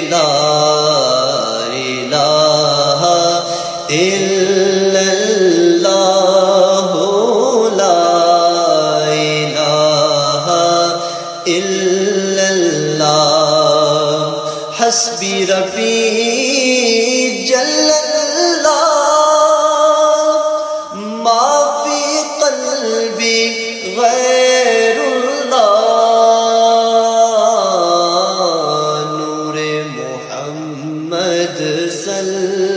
لا الہ الا اللہ لا الہ الا اللہ حسبی ربی جل اللہ ما فی قلبی غیر اللہ نور محمد صلی